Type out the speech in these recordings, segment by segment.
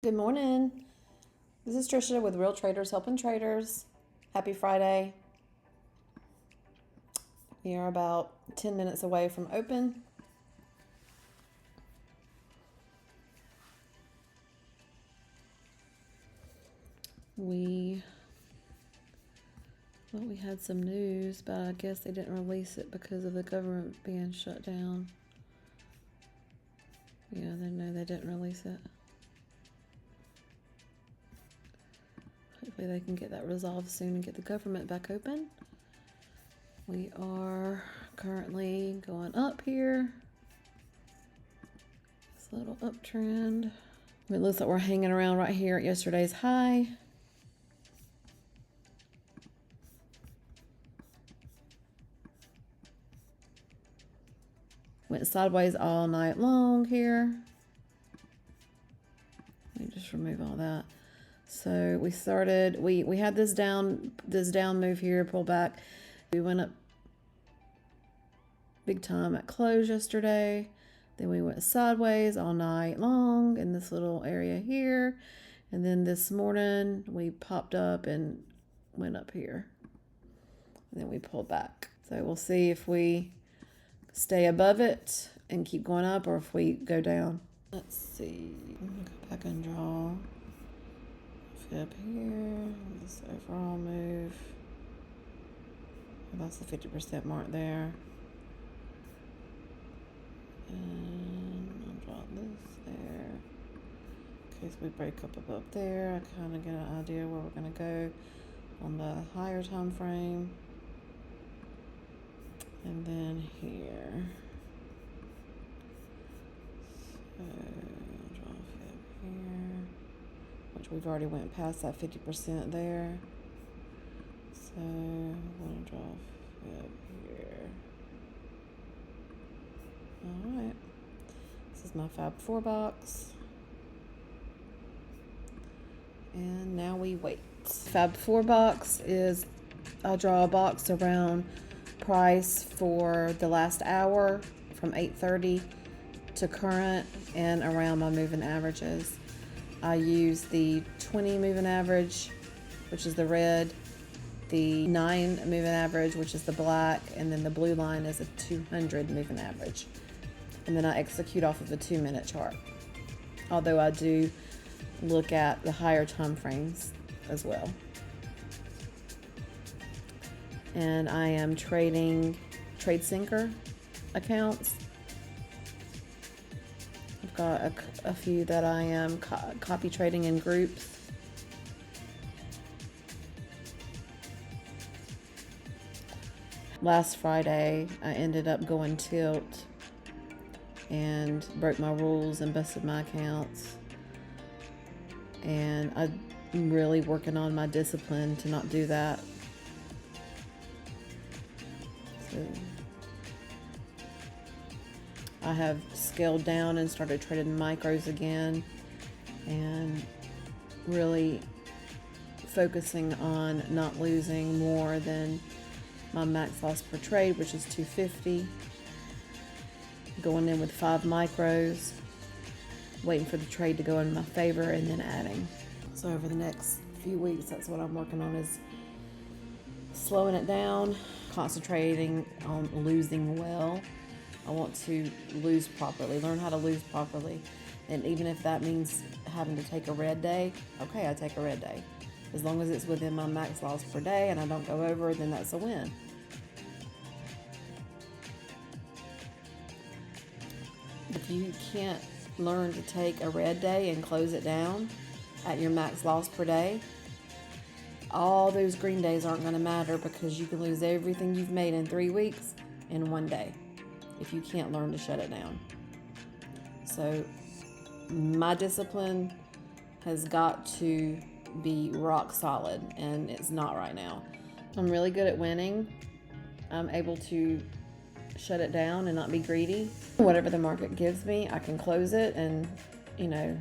Good morning. This is Trisha with Real Traders Helping Traders. Happy Friday. We are about 10 minutes away from open. We had some news, but I guess they didn't release it because of the government being shut down. Yeah, they didn't release it. Hopefully they can get that resolved soon and get the government back open. We are currently going up here. This little uptrend. It looks like we're hanging around right here at yesterday's high. Went sideways all night long here. Let me just remove all that. So we started, we had this down move here, pull back. We went up big time at close yesterday. Then we went sideways all night long in this little area here. And then this morning we popped up and went up here. And then we pulled back. So we'll see if we stay above it and keep going up or if we go down. Let's see. Go back and draw. Up here, this overall move. That's the 50% mark there. And I'll draw this there. In case we break up above there, I kind of get an idea where we're going to go on the higher time frame. And then here. So, draw fib here. Which we've already went past that 50% there. So I'm going to draw fib here. Alright. This is my Fab 4 box. And now we wait. Fab 4 box is, I'll draw a box around price for the last hour from 8:30 to current and around my moving averages. I use the 20 moving average, which is the red, the 9 moving average, which is the black, and then the blue line is a 200 moving average. And then I execute off of a 2-minute chart. Although I do look at the higher time frames as well. And I am trading Tradesyncer accounts. I've got a few that I am copy trading in groups. Last Friday, I ended up going tilt and broke my rules and busted my accounts. And I'm really working on my discipline to not do that. So I have scaled down and started trading micros again and really focusing on not losing more than my max loss per trade, which is 250. Going in with 5 micros, waiting for the trade to go in my favor and then adding. So over the next few weeks, that's what I'm working on, is slowing it down, concentrating on losing well. I want to lose properly, learn how to lose properly. And even if that means having to take a red day, okay, I take a red day. As long as it's within my max loss per day and I don't go over, then that's a win. If you can't learn to take a red day and close it down at your max loss per day, all those green days aren't going to matter, because you can lose everything you've made in 3 weeks in 1 day if you can't learn to shut it down. So my discipline has got to be rock solid, and it's not right now. I'm really good at winning. I'm able to shut it down and not be greedy. Whatever the market gives me, I can close it and,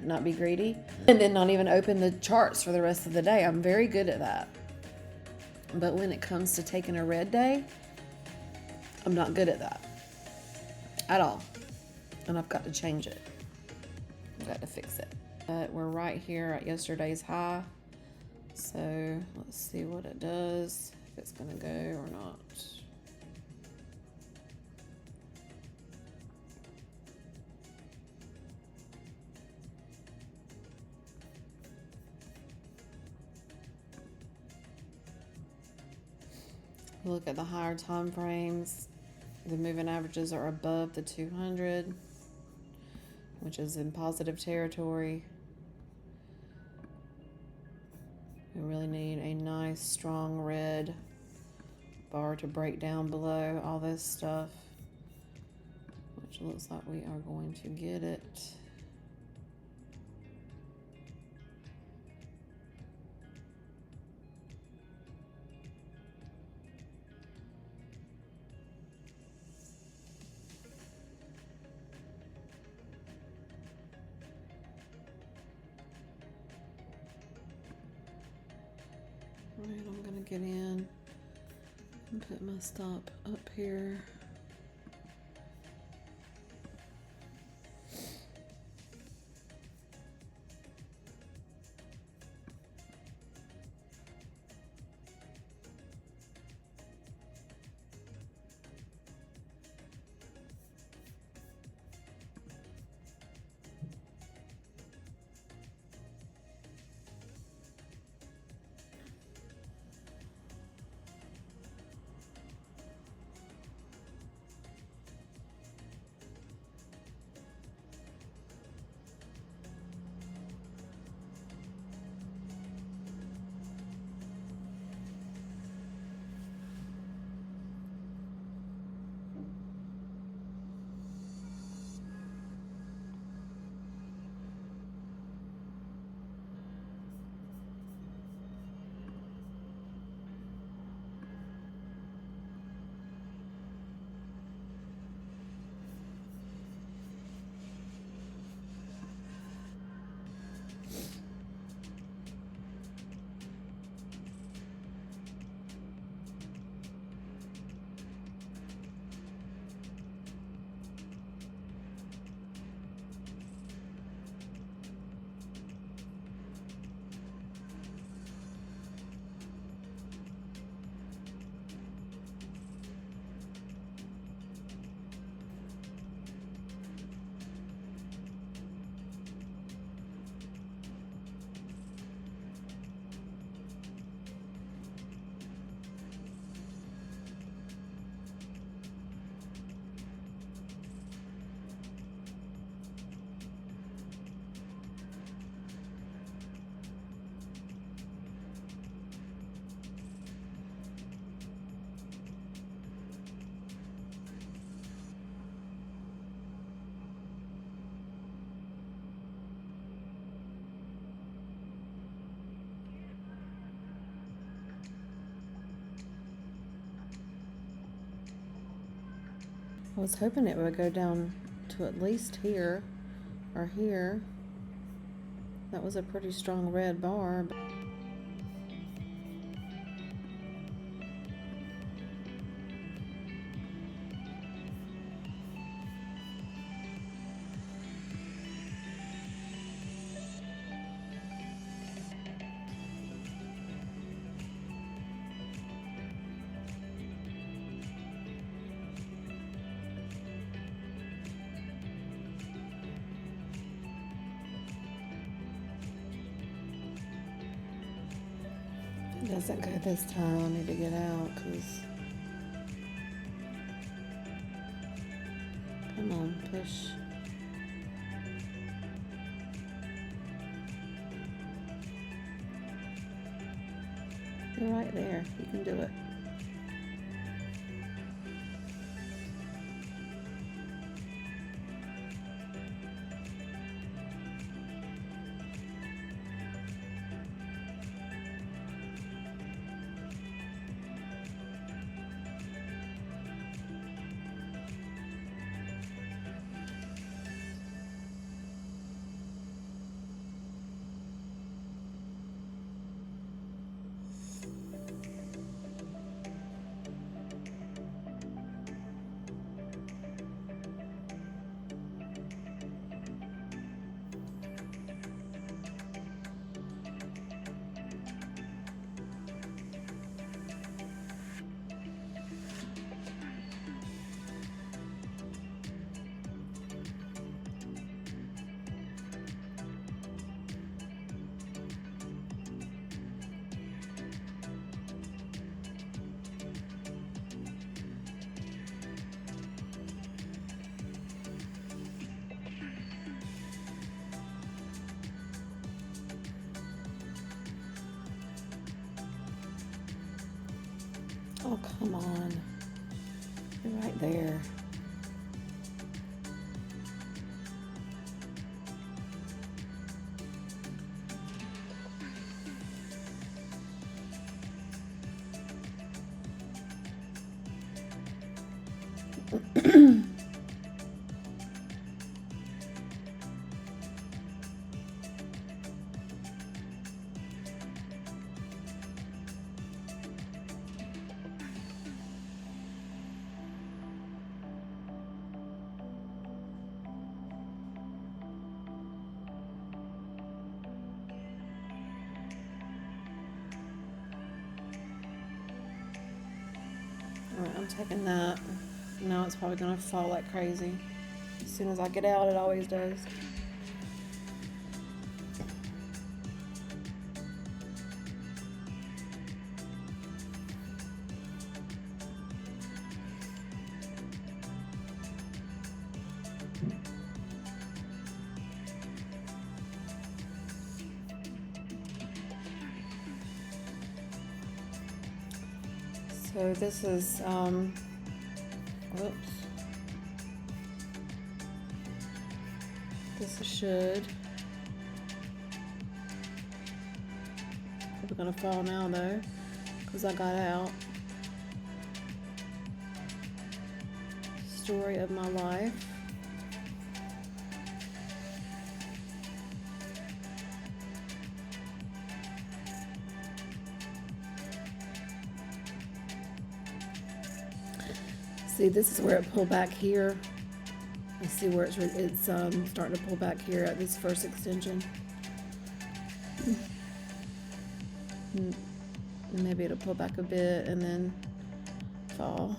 not be greedy, and then not even open the charts for the rest of the day. I'm very good at that. But when it comes to taking a red day, I'm not good at that at all. And I've got to change it. I've got to fix it. But we're right here at yesterday's high. So let's see what it does, if it's gonna go or not. Look at the higher time frames. The moving averages are above the 200, which is in positive territory. We really need a nice strong red bar to break down below all this stuff, which looks like we are going to get it. Right, I'm gonna get in and put my stop up here. I was hoping it would go down to at least here or here. That was a pretty strong red bar. It doesn't go this time. I need to get out because. Come on, push. You're right there. You can do it. Oh, come on. You're right there. Alright, I'm taking that. Now it's probably going to fall like crazy. As soon as I get out, it always does. So this is, whoops. This should. Probably gonna fall now though, because I got out. Story of my life. See, this is where it pulled back here. I see where it's starting to pull back here at this first extension. Maybe it'll pull back a bit and then fall.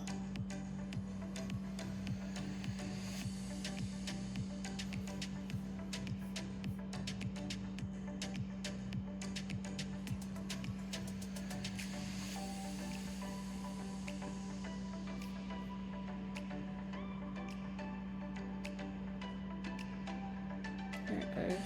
There it goes.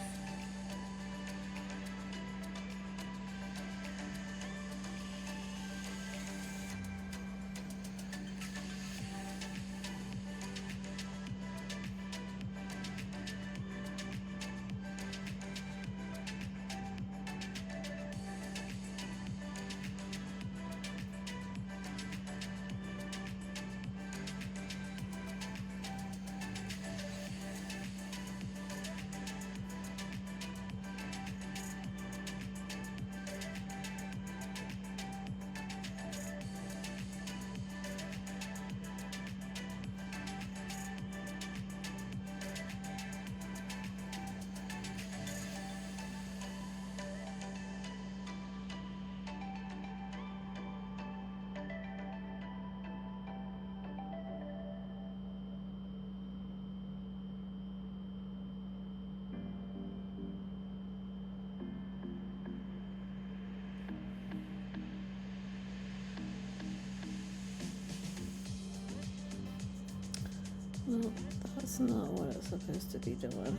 Well, that's not what it's supposed to be doing.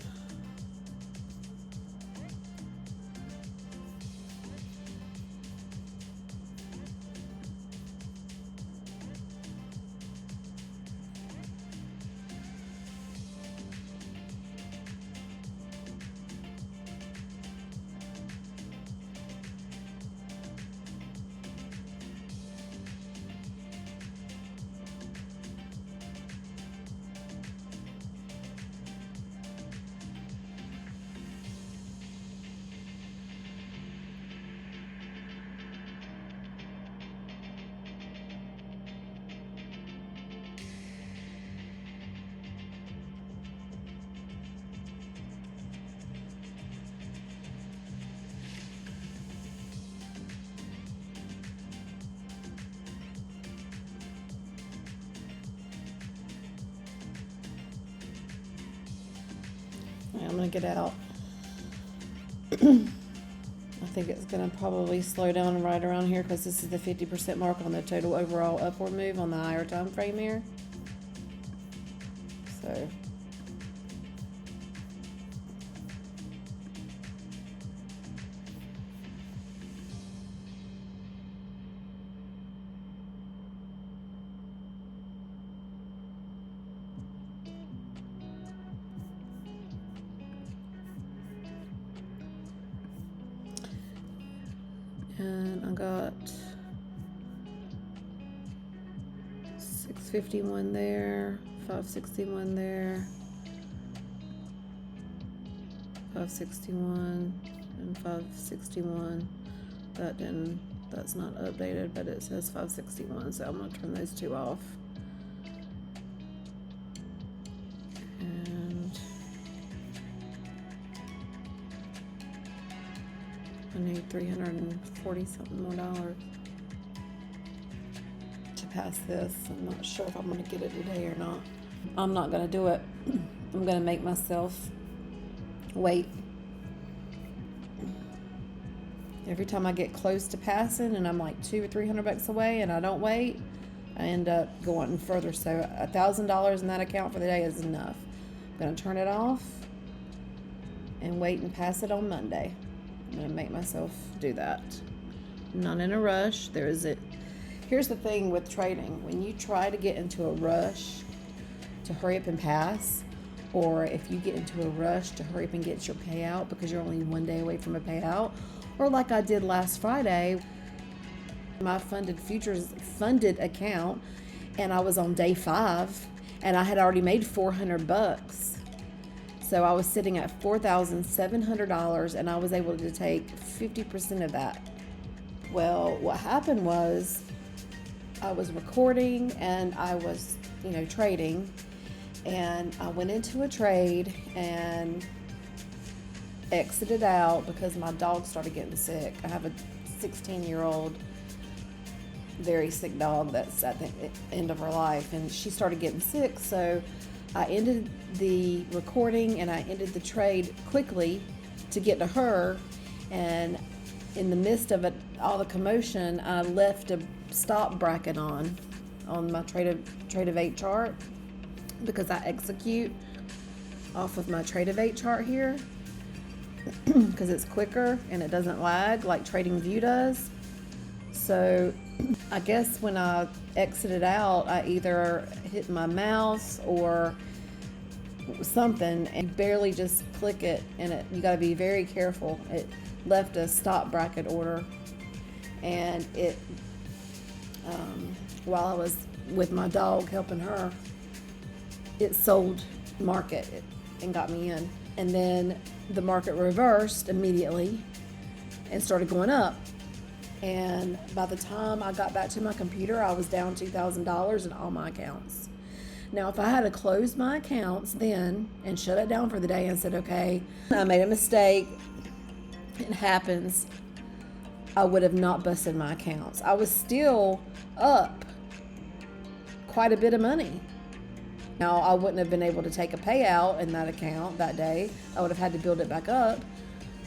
I'm gonna get out. I think it's gonna probably slow down right around here because this is the 50% mark on the total overall upward move on the higher time frame here. So And I got 651 there, 561 there, 561 and 561. That's not updated, but it says 561, so I'm gonna turn those two off. And I need 340 something more dollars to pass this. I'm not sure if I'm gonna get it today or not. I'm not gonna do it. I'm gonna make myself wait. Every time I get close to passing and I'm like $200 or $300 away and I don't wait, I end up going further. So $1,000 in that account for the day is enough. I'm gonna turn it off and wait and pass it on Monday. I'm gonna make myself do that. I'm not in a rush. Here's the thing with trading. When you try to get into a rush to hurry up and pass, or if you get into a rush to hurry up and get your payout because you're only one day away from a payout, or like I did last Friday, my funded futures funded account, and I was on day 5 and I had already made $400. So I was sitting at $4,700 and I was able to take 50% of that. Well, what happened was I was recording and I was, trading, and I went into a trade and exited out because my dog started getting sick. I have a 16-year-old very sick dog that's at the end of her life, and she started getting sick, so I ended the recording and I ended the trade quickly to get to her. And in the midst of it, all the commotion, I left a stop bracket on my trade of 8 chart, because I execute off of my trade of 8 chart here because it's quicker and it doesn't lag like TradingView does. So I guess when I exited out, I either hit my mouse or something and barely just click it, and you got to be very careful. It left a stop bracket order, and it while I was with my dog helping her, it sold market and got me in. And then the market reversed immediately and started going up. And by the time I got back to my computer, I was down $2,000 in all my accounts. Now, if I had closed my accounts then and shut it down for the day and said, okay, I made a mistake, it happens, I would have not busted my accounts. I was still up quite a bit of money. Now, I wouldn't have been able to take a payout in that account that day. I would have had to build it back up.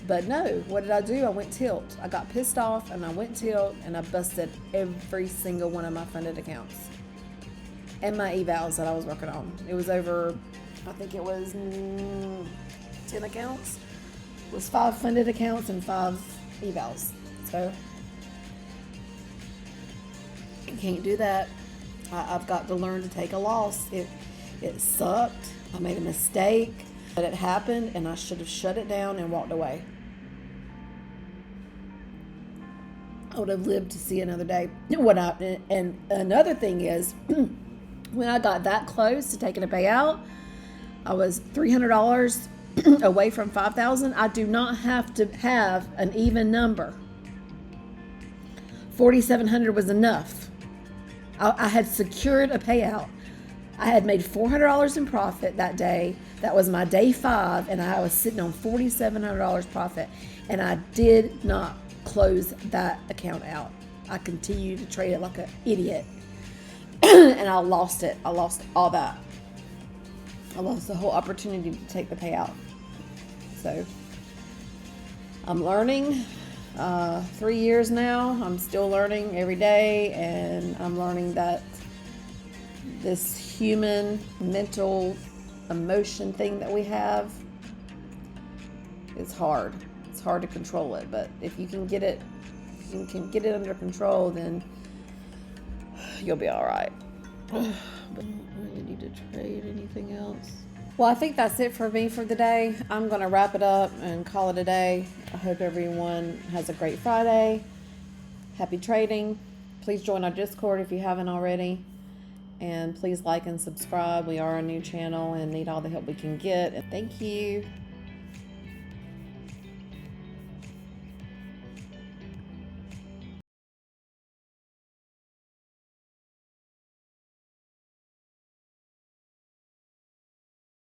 But no, what did I do? I went tilt. I got pissed off and I went tilt and I busted every single one of my funded accounts and my evals that I was working on. It was over, I think it was 10 accounts. It was 5 funded accounts and 5 evals. So I can't do that. I've got to learn to take a loss. It sucked. I made a mistake, but it happened, and I should have shut it down and walked away. I would have lived to see another day. And another thing is, when I got that close to taking a payout, I was $300 away from $5,000. I do not have to have an even number. $4,700 was enough. I had secured a payout. I had made $400 in profit that day. That was my day 5, and I was sitting on $4,700 profit, and I did not close that account out. I continued to trade it like an idiot, and I lost it. I lost all that. I lost the whole opportunity to take the payout. So I'm learning. 3 years now. I'm still learning every day, and I'm learning that this human mental emotion thing that we have is hard. It's hard to control it, but if you can get it under control, then you'll be all right. But I don't really need to trade anything else. Well, I think that's it for me for the day. I'm going to wrap it up and call it a day. I hope everyone has a great Friday, Happy trading. Please join our Discord if you haven't already. And please like and subscribe. We are a new channel and need all the help we can get. And thank you.